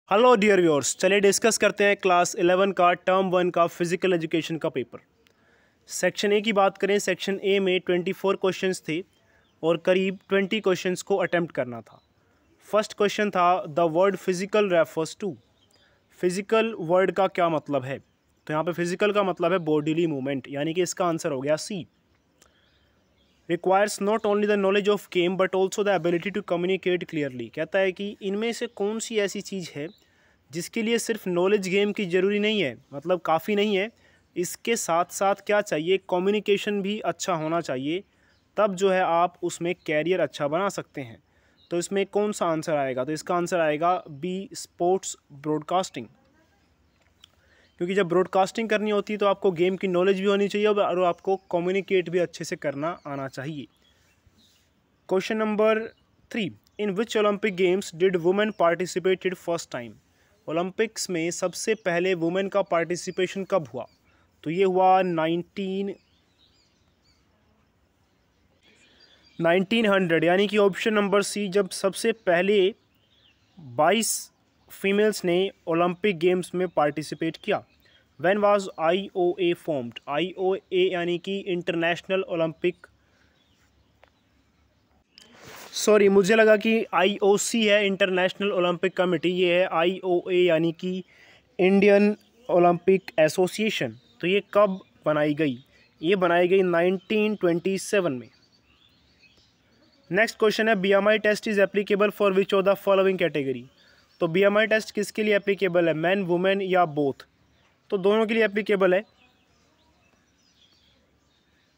Hello dear viewers, चलिए discuss करते हैं क्लास 11 का टर्म 1 का फिजिकल एजुकेशन का पेपर। सेक्शन ए की बात करें, सेक्शन ए में 24 क्वेश्चंस थे और करीब 20 क्वेश्चंस को अटेम्प्ट करना था। फर्स्ट क्वेश्चन था the word physical refers to. Physical word का क्या मतलब है? तो यहाँ पे फिजिकल का मतलब है बॉडीली मूवमेंट, यानी कि इसका आंसर हो गया C. Requires not only the knowledge of game but also the ability to communicate clearly. कहता है कि इनमें से कौन सी ऐसी चीज़ है जिसके लिए सिर्फ नॉलेज गेम की ज़रूरी नहीं है, मतलब काफ़ी नहीं है, इसके साथ साथ क्या चाहिए, कम्युनिकेशन भी अच्छा होना चाहिए, तब जो है आप उसमें कैरियर अच्छा बना सकते हैं। तो इसमें कौन सा आंसर आएगा? तो इसका आंसर आएगा बी, स्पोर्ट्स ब्रॉडकास्टिंग। क्योंकि जब ब्रॉडकास्टिंग करनी होती है तो आपको गेम की नॉलेज भी होनी चाहिए और आपको कम्युनिकेट भी अच्छे से करना आना चाहिए। Question number 3, in which Olympic games did women participated first time. Olympics में सबसे पहले वुमेन का पार्टिसिपेशन कब हुआ? तो ये हुआ 1900, यानी कि ऑप्शन नंबर सी, जब सबसे पहले 22 फीमेल्स ने ओलंपिक गेम्स में पार्टिसिपेट किया। When was IOA formed? IOA यानी कि इंटरनेशनल ओलंपिक, सॉरी मुझे लगा कि IOC है, इंटरनेशनल ओलंपिक कमेटी, ये है IOA यानी कि इंडियन ओलंपिक एसोसिएशन। तो ये कब बनाई गई? ये बनाई गई 1927 में। नेक्स्ट क्वेश्चन है BMI test is applicable for which of the following category. तो BMI टेस्ट किसके लिए एप्लीकेबल है, मैन, वुमेन या बोथ? तो दोनों के लिए एप्लीकेबल है।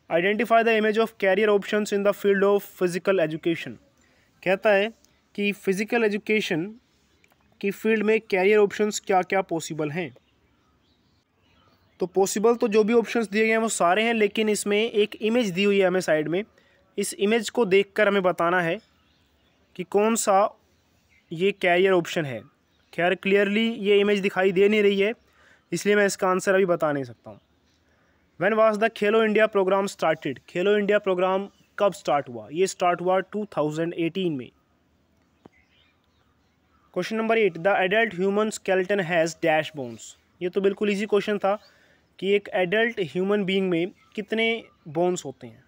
Identify the image of career options in the field of physical education. कहता है कि फिजिकल एजुकेशन की फील्ड में कैरियर ऑप्शंस क्या क्या पॉसिबल हैं। तो पॉसिबल तो जो भी ऑप्शंस दिए गए हैं वो सारे हैं, लेकिन इसमें एक इमेज दी हुई है हमें साइड में। इस इमेज को देखकर हमें बताना है कि कौन सा ये कैरियर ऑप्शन है। खैर क्लियरली ये इमेज दिखाई दे नहीं रही है, इसलिए मैं इसका आंसर अभी बता नहीं सकता हूँ। When was the Khelo India programme started. Khelo India programme कब स्टार्ट हुआ? ये स्टार्ट हुआ 2018 में। Question number 8, the adult human skeleton has dash bones. ये तो बिल्कुल इजी क्वेश्चन था कि एक एडल्ट ह्यूमन बीइंग में कितने बोन्स होते हैं।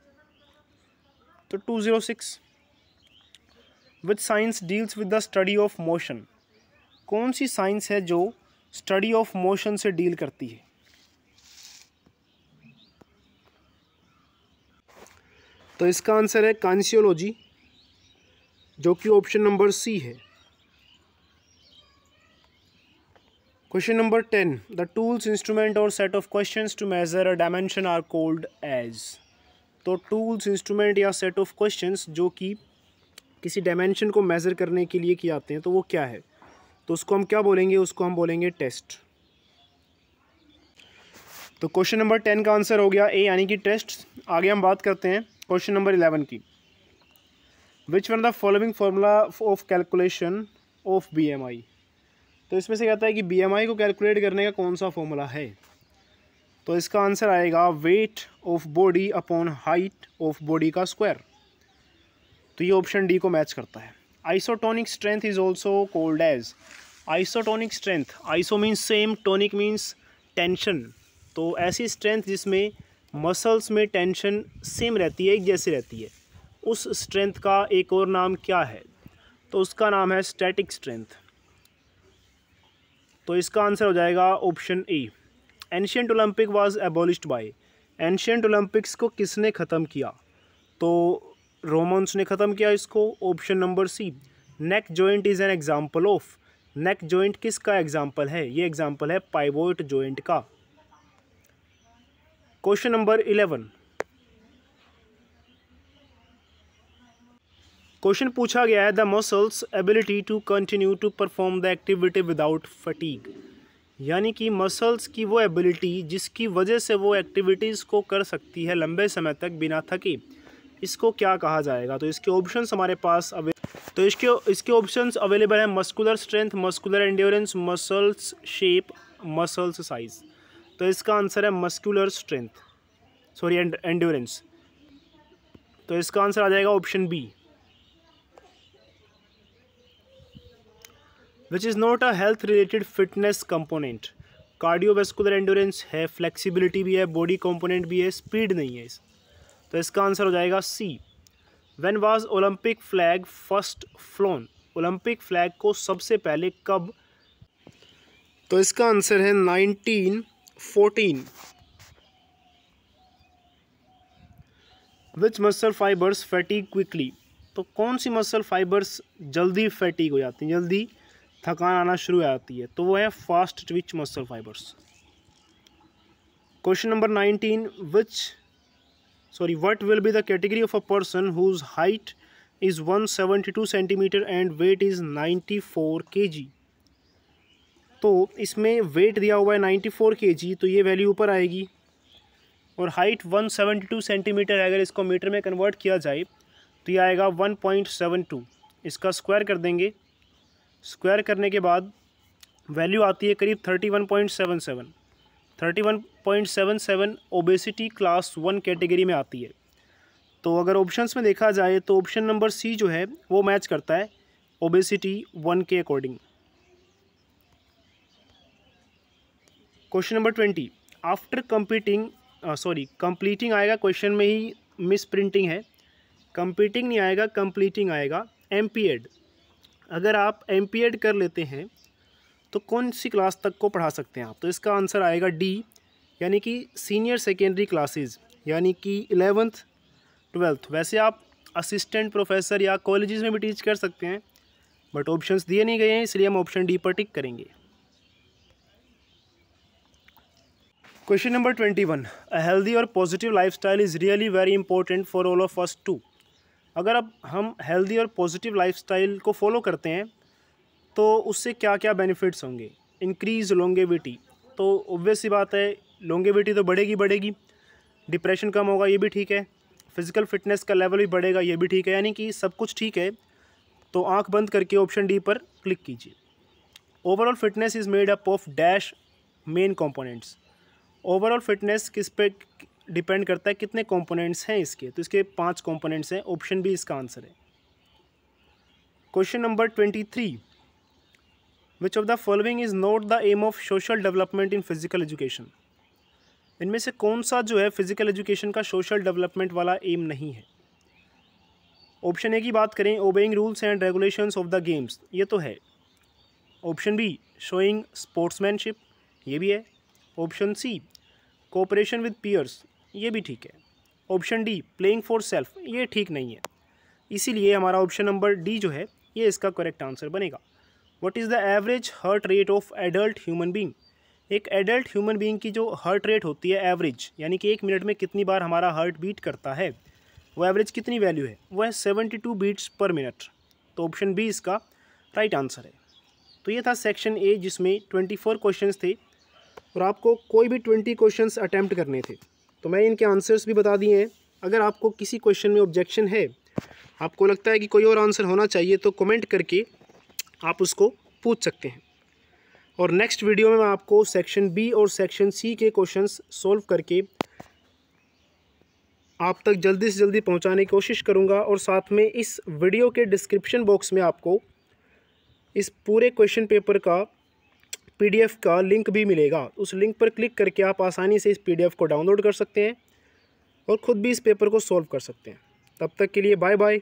तो 206। विच science deals with the study of motion. कौन सी साइंस है जो स्टडी ऑफ मोशन से डील करती है? तो इसका आंसर है काइनेसियोलॉजी, जो कि ऑप्शन नंबर सी है। Question number 10, the tools, instrument और set of questions to measure a dimension are called as. तो टूल्स, इंस्ट्रूमेंट या सेट ऑफ क्वेश्चंस जो कि किसी डायमेंशन को मेज़र करने के लिए किए जाते हैं, तो वो क्या है? तो उसको हम क्या बोलेंगे? उसको हम बोलेंगे टेस्ट। तो क्वेश्चन नंबर 10 का आंसर हो गया ए, यानी कि टेस्ट। आगे हम बात करते हैं क्वेश्चन नंबर 11 की। Which one the following formula of calculation of BMI। तो इसमें से कहता है कि BMI को कैलकुलेट करने का कौन सा फॉर्मूला है? तो इसका आंसर आएगा weight of body upon height of body का स्क्वायर। तो ये ऑप्शन डी को मैच करता है। Isotonic strength is also called as. Isotonic strength, iso means same, tonic means tension. तो ऐसी स्ट्रेंथ जिसमें मसल्स में टेंशन सेम रहती है, एक जैसी रहती है, उस स्ट्रेंथ का एक और नाम क्या है? तो उसका नाम है स्टैटिक स्ट्रेंथ। तो इसका आंसर हो जाएगा option A. Ancient Olympic was abolished by. Ancient Olympics को किसने ख़त्म किया? तो रोमन्स ने ख़त्म किया इसको। Option number C. Neck joint is an example of. Neck joint किसका एग्जाम्पल है? ये एग्जाम्पल है पाइवोट जॉइंट का। क्वेश्चन नंबर 11, क्वेश्चन पूछा गया है the muscles ability to continue to perform the activity without fatigue. यानी कि मसल्स की वो एबिलिटी जिसकी वजह से वो एक्टिविटीज़ को कर सकती है लंबे समय तक बिना थके, इसको क्या कहा जाएगा? तो इसके ऑप्शंस हमारे पास तो इसके ऑप्शंस अवेलेबल हैं muscular strength, muscular endurance, muscles shape, muscles size. तो इसका आंसर है मस्कुलर स्ट्रेंथ, सॉरी एंड्योरेंस। तो इसका आंसर आ जाएगा option B. Which is not a health related fitness component. Cardiovascular endurance है, फ्लेक्सिबिलिटी भी है, बॉडी कंपोनेंट भी है, स्पीड नहीं है। तो इसका आंसर हो जाएगा C. When was Olympic flag first flown. Olympic flag को सबसे पहले कब, तो इसका आंसर है 1914। Which muscle fibres fatigue quickly. तो कौन सी मसल फाइबर्स जल्दी फैटीग हो जाती हैं, जल्दी थकान आना शुरू हो जाती है, तो वो है fast Twitch muscle fibres. Question number 19, what will be the category of a person whose height is 172 centimeter and weight is 94 kg। तो इसमें वेट दिया हुआ है 94 kg, तो ये वैल्यू ऊपर आएगी, और हाइट 172 सेंटीमीटर है। अगर इसको मीटर में कन्वर्ट किया जाए तो ये आएगा 1.72। इसका स्क्वायर कर देंगे, स्क्वायर करने के बाद वैल्यू आती है करीब 31.77। 31.77 ओबेसिटी क्लास 1 कैटेगरी में आती है। तो अगर ऑप्शंस में देखा जाए तो ऑप्शन नंबर सी जो है वो मैच करता है ओबेसिटी 1 के according. Question number 20, after completing आएगा, क्वेश्चन में ही मिस प्रिंटिंग है, कंप्लीटिंग नहीं आएगा, कंप्लीटिंग आएगा। एमपीएड, अगर आप एमपीएड कर लेते हैं तो कौन सी क्लास तक को पढ़ा सकते हैं आप, तो इसका आंसर आएगा डी, यानी कि सीनियर सेकेंडरी क्लासेस, यानी कि 11th 12th। वैसे आप असिस्टेंट प्रोफेसर या कॉलेजेस में भी टीच कर सकते हैं, बट ऑप्शंस दिए नहीं गए हैं, इसलिए हम ऑप्शन डी पर टिक करेंगे। क्वेश्चन नंबर 21, अ हेल्दी और positive lifestyle is really very important for all of us too. अगर अब हम हेल्दी और पॉजिटिव लाइफस्टाइल को फॉलो करते हैं तो उससे क्या क्या बेनिफिट्स होंगे। इंक्रीज़ लॉन्गेविटी, तो ऑब्वियस सी बात है लॉन्गेविटी तो बढ़ेगी, डिप्रेशन कम होगा, ये भी ठीक है, फिजिकल फिटनेस का लेवल भी बढ़ेगा, ये भी ठीक है, यानी कि सब कुछ ठीक है। तो आंख बंद करके ऑप्शन डी पर क्लिक कीजिए। Overall fitness is made up of dash main components. Overall fitness किस पे डिपेंड करता है, कितने कंपोनेंट्स हैं इसके, तो इसके 5 कंपोनेंट्स हैं, ऑप्शन बी इसका आंसर है। Question number 23, which of the following is not the aim of social development in physical education. इनमें से कौन सा जो है फिजिकल एजुकेशन का सोशल डेवलपमेंट वाला एम नहीं है। ऑप्शन ए की बात करें, obeying rules and regulations of the games, ये तो है। ऑप्शन बी, शोइंग स्पोर्ट्समैनशिप, ये भी है। Option C, cooperation with peers, ये भी ठीक है। Option D, playing for self, ये ठीक नहीं है, इसीलिए हमारा ऑप्शन नंबर डी जो है ये इसका करेक्ट आंसर बनेगा। What is the average heart rate of adult human being. एक एडल्ट ह्यूमन बीइंग की जो हार्ट रेट होती है एवरेज, यानी कि 1 मिनट में कितनी बार हमारा हार्ट बीट करता है, वो एवरेज कितनी वैल्यू है, वो है 72 बीट्स पर मिनट। तो ऑप्शन बी इसका राइट आंसर है। तो ये था सेक्शन ए, जिसमें 24 क्वेश्चंस थे और आपको कोई भी 20 क्वेश्चंस अटैम्प्ट करने थे। तो मैं इनके आंसर्स भी बता दिए हैं। अगर आपको किसी क्वेश्चन में ऑब्जेक्शन है, आपको लगता है कि कोई और आंसर होना चाहिए, तो कमेंट करके आप उसको पूछ सकते हैं। और नेक्स्ट वीडियो में मैं आपको सेक्शन बी और सेक्शन सी के क्वेश्चंस सॉल्व करके आप तक जल्दी से जल्दी पहुंचाने की कोशिश करूंगा। और साथ में इस वीडियो के डिस्क्रिप्शन बॉक्स में आपको इस पूरे क्वेश्चन पेपर का PDF का लिंक भी मिलेगा। उस लिंक पर क्लिक करके आप आसानी से इस PDF को डाउनलोड कर सकते हैं और ख़ुद भी इस पेपर को सॉल्व कर सकते हैं। तब तक के लिए बाय बाय।